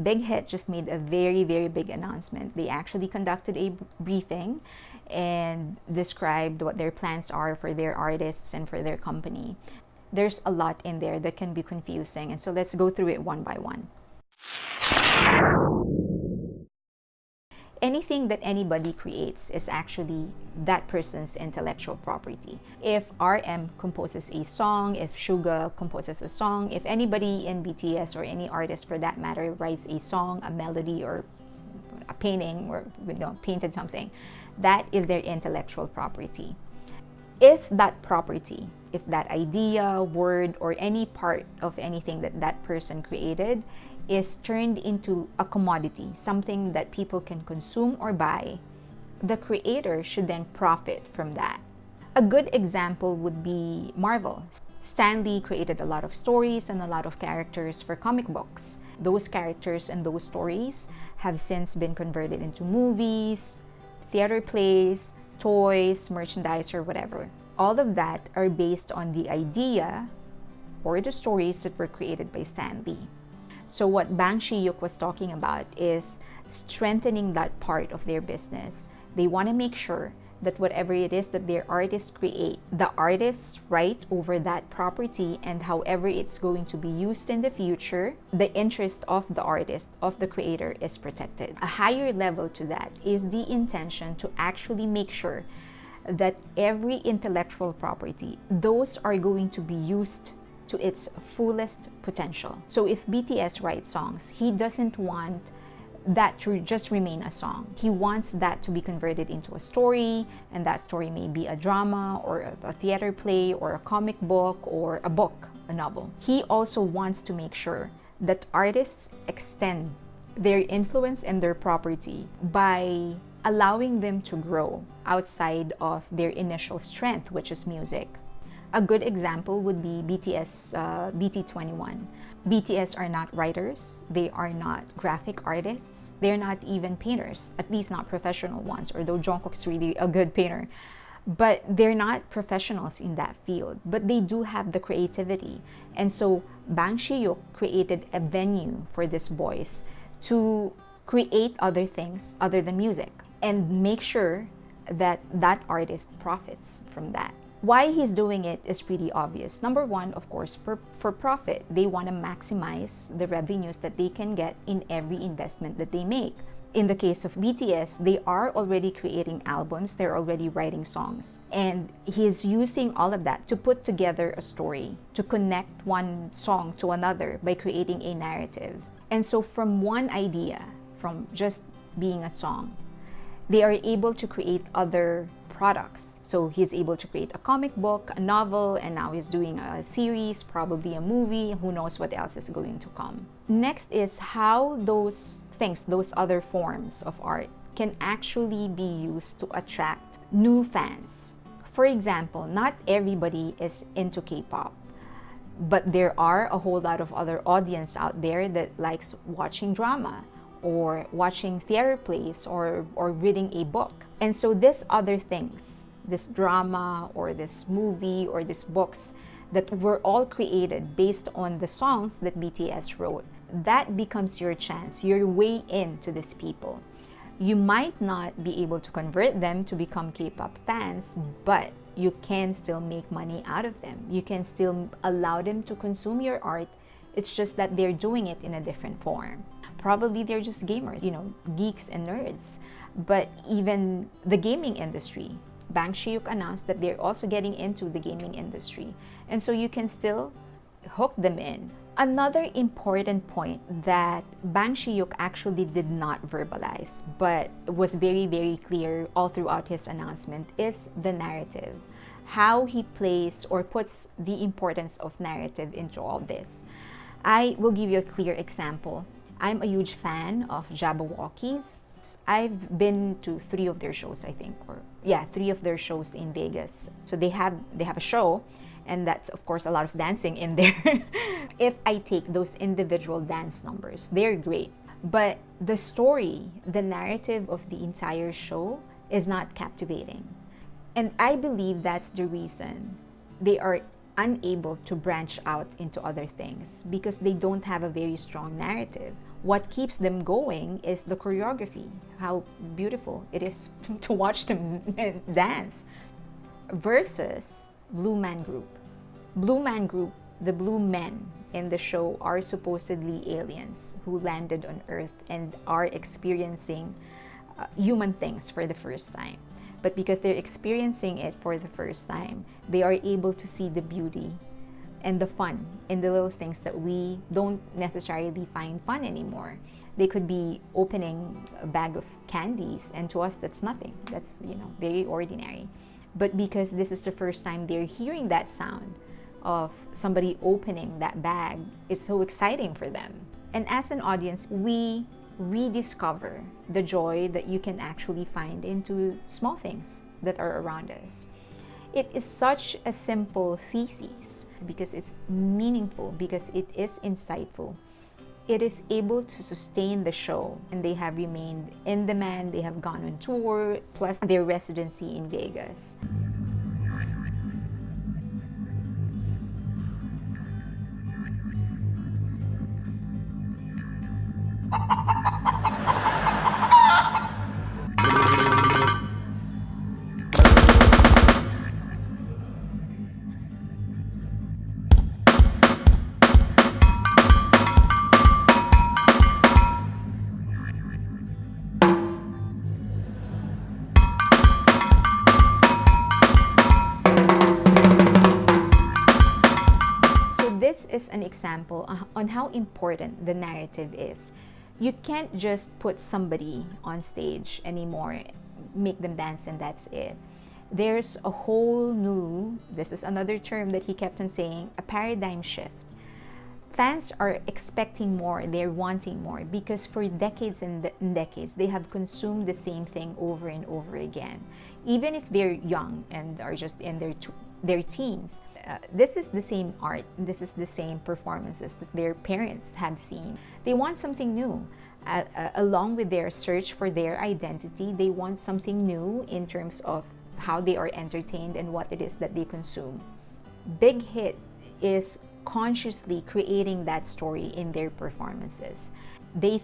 Big Hit just made a very, very big announcement. They actually conducted a briefing and described what their plans are for their artists and for their company. There's a lot in there that can be confusing, and so let's go through it one by one. Anything that anybody creates is actually that person's intellectual property. If RM composes a song, if Suga composes a song, if anybody in BTS or any artist for that matter writes a song, a melody, or a painting, or painted something, that is their intellectual property. If that property, if that idea, word, or any part of anything that that person created is turned into a commodity, something that people can consume or buy, the creator should then profit from that. A good example would be Marvel. Stan Lee created a lot of stories and a lot of characters for comic books. Those characters and those stories have since been converted into movies, theater plays, toys, merchandise, or whatever. All of that are based on the idea or the stories that were created by Stan Lee. So what Bang Si-hyuk was talking about is strengthening that part of their business. They want to make sure that whatever it is that their artists create, the artists right over that property, and however it's going to be used in the future, the interest of the artist, of the creator, is protected. A higher level to that is the intention to actually make sure that every intellectual property, those are going to be used to its fullest potential. So if BTS writes songs, he doesn't want that to just remain a song. He wants that to be converted into a story, and that story may be a drama or a theater play or a comic book or a book, a novel. He also wants to make sure that artists extend their influence and their property by allowing them to grow outside of their initial strength, which is music. A good example would be BTS BT21. BTS are not writers, they are not graphic artists, they're not even painters, at least not professional ones, although Jungkook is really a good painter. But they're not professionals in that field, but they do have the creativity. And so Bang Si-hyuk created a venue for these boys to create other things other than music and make sure that that artist profits from that. Why he's doing it is pretty obvious. Number one, of course, for profit. They want to maximize the revenues that they can get in every investment that they make. In the case of BTS, they are already creating albums, they're already writing songs. And he's using all of that to put together a story, to connect one song to another by creating a narrative. And so from one idea, from just being a song, they are able to create other products. So he's able to create a comic book, a novel, and now he's doing a series, probably a movie. Who knows what else is going to come. Next is how those things, those other forms of art, can actually be used to attract new fans. For example, not everybody is into K-pop, but there are a whole lot of other audience out there that likes watching drama or watching theater plays or reading a book. And so these other things, this drama or this movie or these books that were all created based on the songs that BTS wrote, that becomes your chance, your way into these people. You might not be able to convert them to become K-pop fans, but you can still make money out of them. You can still allow them to consume your art. It's just that they're doing it in a different form. Probably they're just gamers, geeks and nerds. But even the gaming industry, Bang Si-hyuk announced that they're also getting into the gaming industry. And so you can still hook them in. Another important point that Bang Si-hyuk actually did not verbalize, but was very, very clear all throughout his announcement, is the narrative. How he plays or puts the importance of narrative into all this. I will give you a clear example. I'm a huge fan of Jabberwockies. I've been to 3 of their shows, I think, 3 of their shows in Vegas. So they have a show, and that's of course a lot of dancing in there. If I take those individual dance numbers, they're great. But the story, the narrative of the entire show is not captivating. And I believe that's the reason they are unable to branch out into other things, because they don't have a very strong narrative. What keeps them going is the choreography, how beautiful it is to watch them dance, versus Blue Man Group. Blue Man Group, the blue men in the show are supposedly aliens who landed on Earth and are experiencing human things for the first time. But because they're experiencing it for the first time, they are able to see the beauty and the fun in the little things that we don't necessarily find fun anymore. They could be opening a bag of candies, and to us that's nothing. That's, very ordinary. But because this is the first time they're hearing that sound of somebody opening that bag, it's so exciting for them. And as an audience, we rediscover the joy that you can actually find into small things that are around us. It is such a simple thesis because it's meaningful, because it is insightful. It is able to sustain the show, and they have remained in demand. They have gone on tour, plus their residency in Vegas. This is an example on how important the narrative is. You can't just put somebody on stage anymore, make them dance, and that's it. There's a whole new, this is another term that he kept on saying, a paradigm shift. Fans are expecting more, they're wanting more, because for decades and decades, they have consumed the same thing over and over again. Even if they're young and are just in their teens, this is the same art, this is the same performances that their parents have seen. They want something new. Along with their search for their identity, they want something new in terms of how they are entertained and what it is that they consume. Big Hit is consciously creating that story in their performances. They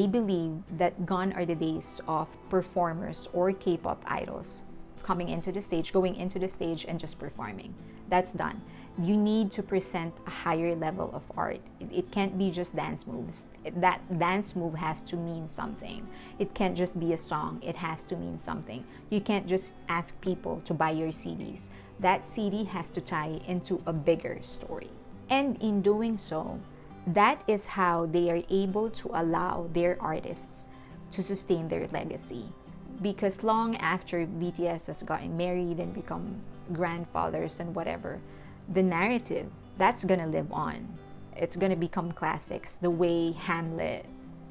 believe that gone are the days of performers or K-pop idols going into the stage and just performing. That's done. You need to present a higher level of art. It can't be just dance moves. That dance move has to mean something. It can't just be a song. It has to mean something. You can't just ask people to buy your CDs. That CD has to tie into a bigger story. And in doing so, that is how they are able to allow their artists to sustain their legacy. Because long after BTS has gotten married and become grandfathers and whatever, the narrative, that's gonna live on. It's gonna become classics. The way Hamlet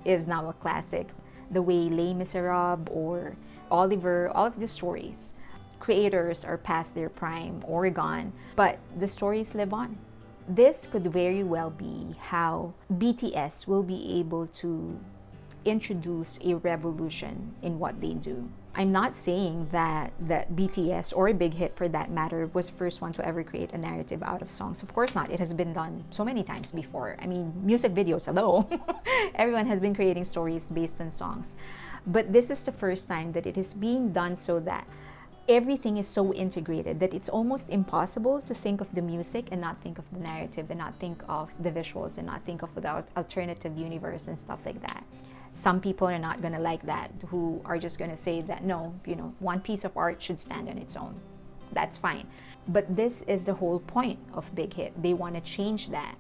is now a classic, the way Les Miserables or Oliver, all of the stories, creators are past their prime or gone, but the stories live on. This could very well be how BTS will be able to introduce a revolution in what they do. I'm not saying that BTS or Big Hit for that matter was the first one to ever create a narrative out of songs. Of course not. It has been done so many times before. I mean, music videos, hello. Everyone has been creating stories based on songs. But this is the first time that it is being done so that everything is so integrated that it's almost impossible to think of the music and not think of the narrative and not think of the visuals and not think of the alternative universe and stuff like that. Some people are not going to like that, who are just going to say that no, one piece of art should stand on its own. That's fine. But this is the whole point of Big Hit. They want to change that.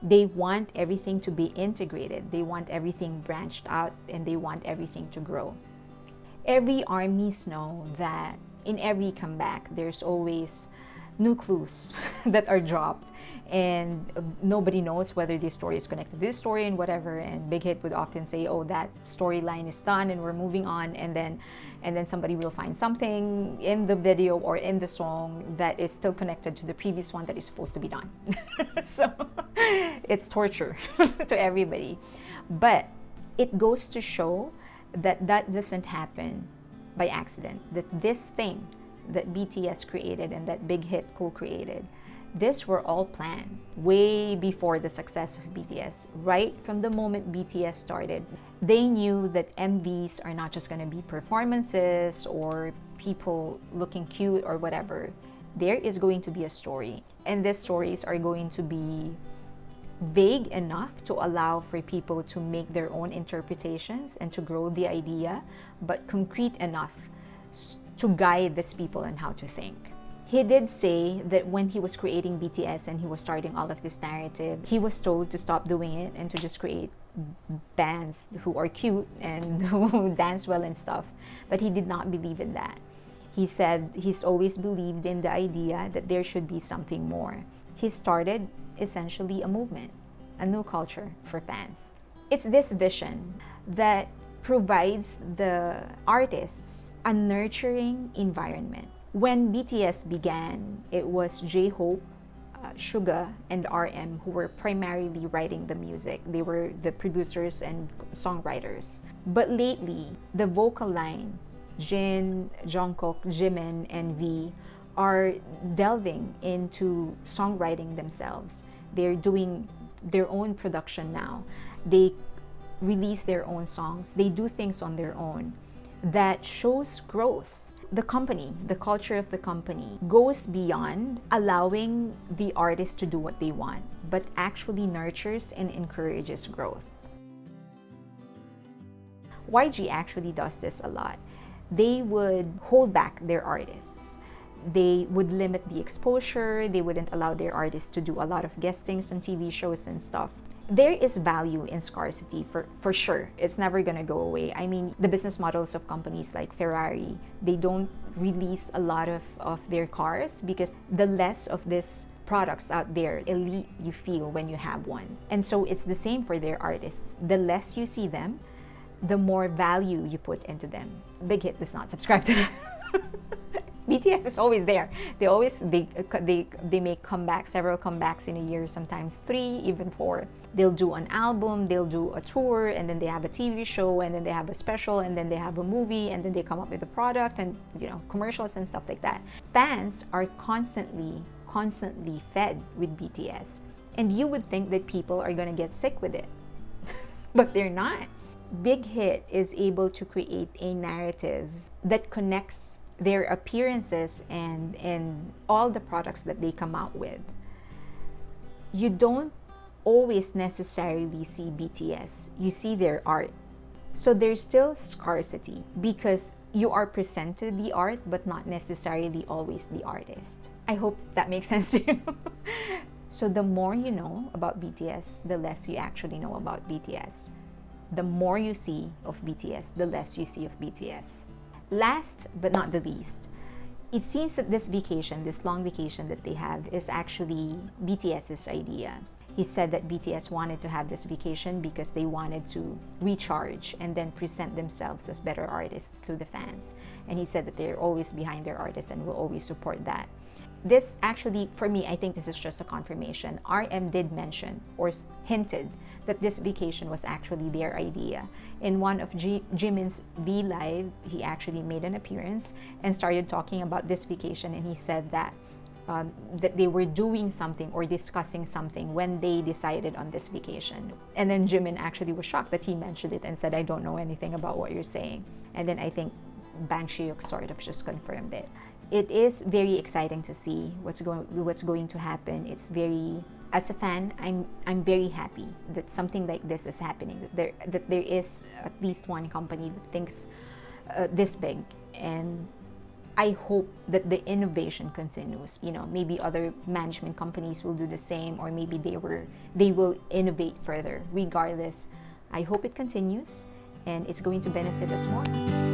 They want everything to be integrated. They want everything branched out, and they want everything to grow. Every armies know that in every comeback, there's always new clues that are dropped, and nobody knows whether this story is connected to this story and whatever. And Big Hit would often say, oh, that storyline is done and we're moving on, and then somebody will find something in the video or in the song that is still connected to the previous one that is supposed to be done. So it's torture to everybody. But it goes to show that doesn't happen by accident, that this thing that BTS created and that Big Hit co-created, These were all planned way before the success of BTS. Right from the moment BTS started, they knew that MVs are not just going to be performances or people looking cute or whatever. There is going to be a story, and these stories are going to be vague enough to allow for people to make their own interpretations and to grow the idea, but concrete enough to guide these people on how to think. He did say that when he was creating BTS and he was starting all of this narrative, he was told to stop doing it and to just create bands who are cute and who dance well and stuff. But he did not believe in that. He said he's always believed in the idea that there should be something more. He started essentially a movement, a new culture for fans. It's this vision that provides the artists a nurturing environment. When BTS began, it was J-Hope, Suga, and RM who were primarily writing the music. They were the producers and songwriters. But lately, the vocal line, Jin, Jungkook, Jimin, and V, are delving into songwriting themselves. They're doing their own production now. They release their own songs. They do things on their own. That shows growth. The company, the culture of the company, goes beyond allowing the artist to do what they want, but actually nurtures and encourages growth. YG actually does this a lot. They would hold back their artists. They would limit the exposure. They wouldn't allow their artists to do a lot of guestings on TV shows and stuff. There is value in scarcity for sure. It's never gonna go away. I mean, the business models of companies like Ferrari, they don't release a lot of their cars because the less of these products out there, elite you feel when you have one. And so it's the same for their artists. The less you see them, the more value you put into them. Big Hit does not subscribe to them. BTS is always there. They make comebacks, several comebacks in a year, sometimes 3, even 4. They'll do an album, they'll do a tour, and then they have a TV show, and then they have a special, and then they have a movie, and then they come up with a product and commercials and stuff like that. Fans are constantly fed with BTS. And you would think that people are gonna get sick with it. But they're not. Big Hit is able to create a narrative that connects their appearances and all the products that they come out with. You don't always necessarily see BTS. You see their art. So there's still scarcity because you are presented the art but not necessarily always the artist. I hope that makes sense to you. So the more you know about BTS, the less you actually know about BTS. The more you see of BTS, the less you see of BTS. Last but not the least, it seems that this vacation, this long vacation that they have, is actually BTS's idea. He said that BTS wanted to have this vacation because they wanted to recharge and then present themselves as better artists to the fans. And he said that they're always behind their artists and will always support that. This actually, for me, I think this is just a confirmation. RM did mention or hinted that this vacation was actually their idea. In one of Jimin's V Live, he actually made an appearance and started talking about this vacation, and he said that that they were doing something or discussing something when they decided on this vacation. And then Jimin actually was shocked that he mentioned it and said, "I don't know anything about what you're saying." And then I think Si Hyuk sort of just confirmed it. It is very exciting to see what's going to happen. It's very, as a fan, I'm very happy that something like this is happening. That there is at least one company that thinks this big, and I hope that the innovation continues. Maybe other management companies will do the same, or maybe they will innovate further. Regardless, I hope it continues, and it's going to benefit us more.